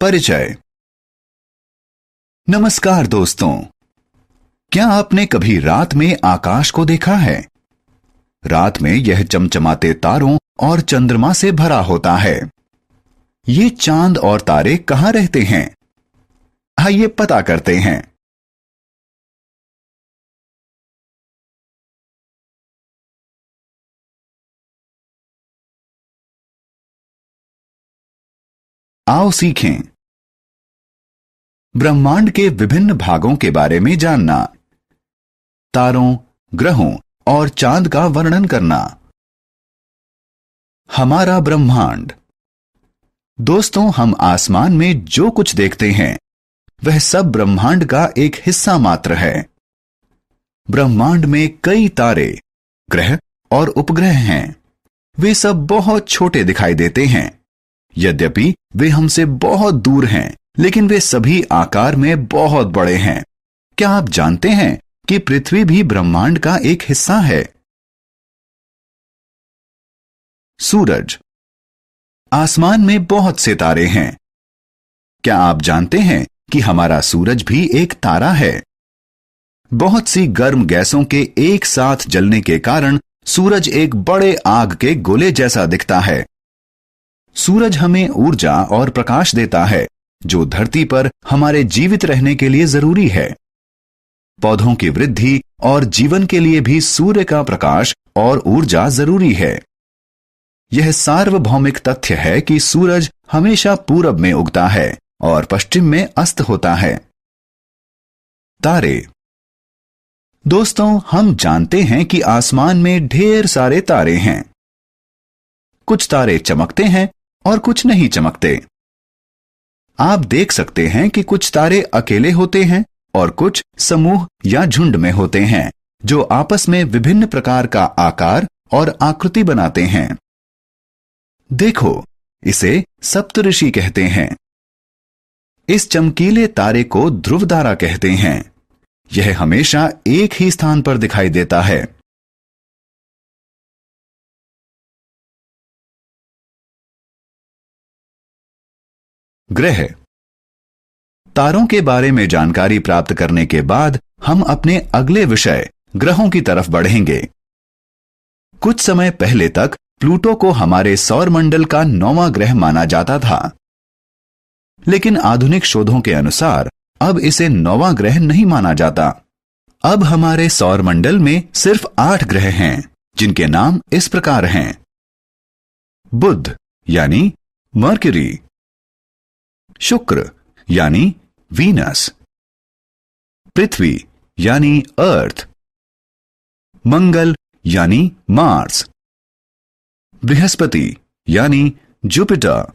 परिचय। नमस्कार दोस्तों, क्या आपने कभी रात में आकाश को देखा है? रात में यह चमचमाते तारों और चंद्रमा से भरा होता है। ये चांद और तारे कहां रहते हैं? आइए पता करते हैं। आओ सीखें। ब्रह्मांड के विभिन्न भागों के बारे में जानना, तारों, ग्रहों और चांद का वर्णन करना। हमारा ब्रह्मांड। दोस्तों, हम आसमान में जो कुछ देखते हैं वह सब ब्रह्मांड का एक हिस्सा मात्र है। ब्रह्मांड में कई तारे, ग्रह और उपग्रह हैं। वे सब बहुत छोटे दिखाई देते हैं। यद्यपि वे हमसे बहुत दूर हैं, लेकिन वे सभी आकार में बहुत बड़े हैं। क्या आप जानते हैं कि पृथ्वी भी ब्रह्मांड का एक हिस्सा है? सूरज। आसमान में बहुत से तारे हैं। क्या आप जानते हैं कि हमारा सूरज भी एक तारा है? बहुत सी गर्म गैसों के एक साथ जलने के कारण सूरज एक बड़े आग के गोले जैसा दिखता है। सूरज हमें ऊर्जा और प्रकाश देता है, जो धरती पर हमारे जीवित रहने के लिए जरूरी है। पौधों की वृद्धि और जीवन के लिए भी सूर्य का प्रकाश और ऊर्जा जरूरी है। यह सार्वभौमिक तथ्य है कि सूरज हमेशा पूरब में उगता है और पश्चिम में अस्त होता है। तारे। दोस्तों, हम जानते हैं कि आसमान में ढेर सारे तारे हैं। कुछ तारे चमकते हैं और कुछ नहीं चमकते। आप देख सकते हैं कि कुछ तारे अकेले होते हैं और कुछ समूह या झुंड में होते हैं, जो आपस में विभिन्न प्रकार का आकार और आकृति बनाते हैं। देखो, इसे सप्तऋषि कहते हैं। इस चमकीले तारे को ध्रुव तारा कहते हैं। यह हमेशा एक ही स्थान पर दिखाई देता है। ग्रह। तारों के बारे में जानकारी प्राप्त करने के बाद हम अपने अगले विषय ग्रहों की तरफ बढ़ेंगे। कुछ समय पहले तक प्लूटो को हमारे सौर मंडल का 9वां ग्रह माना जाता था, लेकिन आधुनिक शोधों के अनुसार अब इसे 9वां ग्रह नहीं माना जाता। अब हमारे सौर मंडल में सिर्फ 8 ग्रह हैं, जिनके नाम इस प्रकार हैं: बुध यानी मर्क्यूरी, शुक्र यानी वीनस, पृथ्वी यानी अर्थ, मंगल यानी मार्स, बृहस्पति यानी जुपिटर,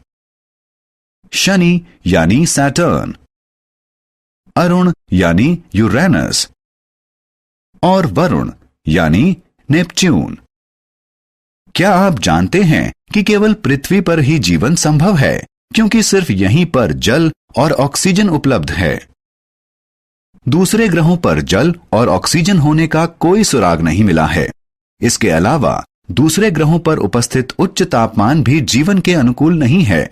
शनि यानी सैटर्न, अरुण यानी यूरेनस और वरुण यानी नेपच्यून। क्या आप जानते हैं कि केवल पृथ्वी पर ही जीवन संभव है, क्योंकि सिर्फ यहीं पर जल और ऑक्सीजन उपलब्ध है। दूसरे ग्रहों पर जल और ऑक्सीजन होने का कोई सुराग नहीं मिला है। इसके अलावा दूसरे ग्रहों पर उपस्थित उच्च तापमान भी जीवन के अनुकूल नहीं है।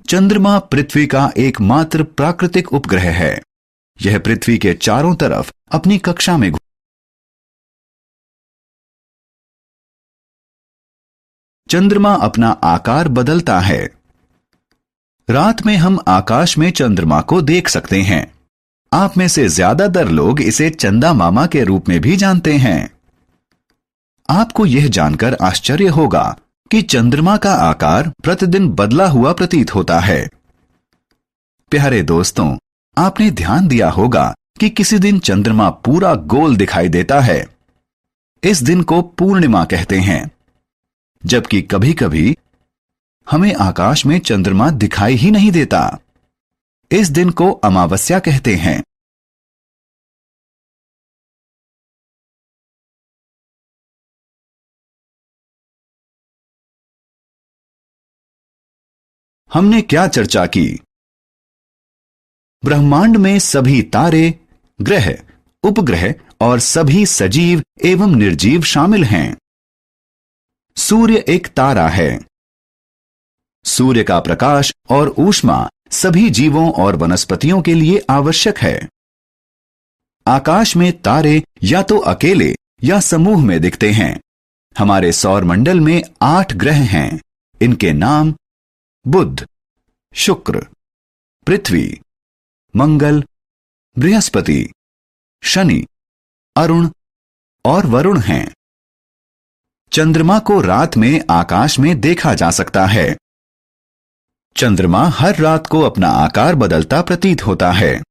चंद्रमा पृथ्वी का एकमात्र प्राकृतिक उपग्रह है। यह पृथ्वी के चारों तरफ अपनी कक्षा में चंद्रमा अपना आकार बदलता है। रात में हम आकाश में चंद्रमा को देख सकते हैं। आप में से ज्यादातर लोग इसे चंदा मामा के रूप में भी जानते हैं। आपको यह जानकर आश्चर्य होगा कि चंद्रमा का आकार प्रतिदिन बदला हुआ प्रतीत होता है। प्यारे दोस्तों, आपने ध्यान दिया होगा कि किसी दिन चंद्रमा पूरा गोल दिखाई देता है। इस दिन को पूर्णिमा कहते हैं, जबकि कभी-कभी हमें आकाश में चंद्रमा दिखाई ही नहीं देता। इस दिन को अमावस्या कहते हैं। हमने क्या चर्चा की? ब्रह्मांड में सभी तारे, ग्रह, उपग्रह और सभी सजीव एवं निर्जीव शामिल हैं। सूर्य एक तारा है। सूर्य का प्रकाश और ऊष्मा सभी जीवों और वनस्पतियों के लिए आवश्यक है। आकाश में तारे या तो अकेले या समूह में दिखते हैं। हमारे सौर मंडल में 8 ग्रह हैं। इनके नाम बुध, शुक्र, पृथ्वी, मंगल, बृहस्पति, शनि, अरुण और वरुण हैं। चंद्रमा को रात में आकाश में देखा जा सकता है। चंद्रमा हर रात को अपना आकार बदलता प्रतीत होता है।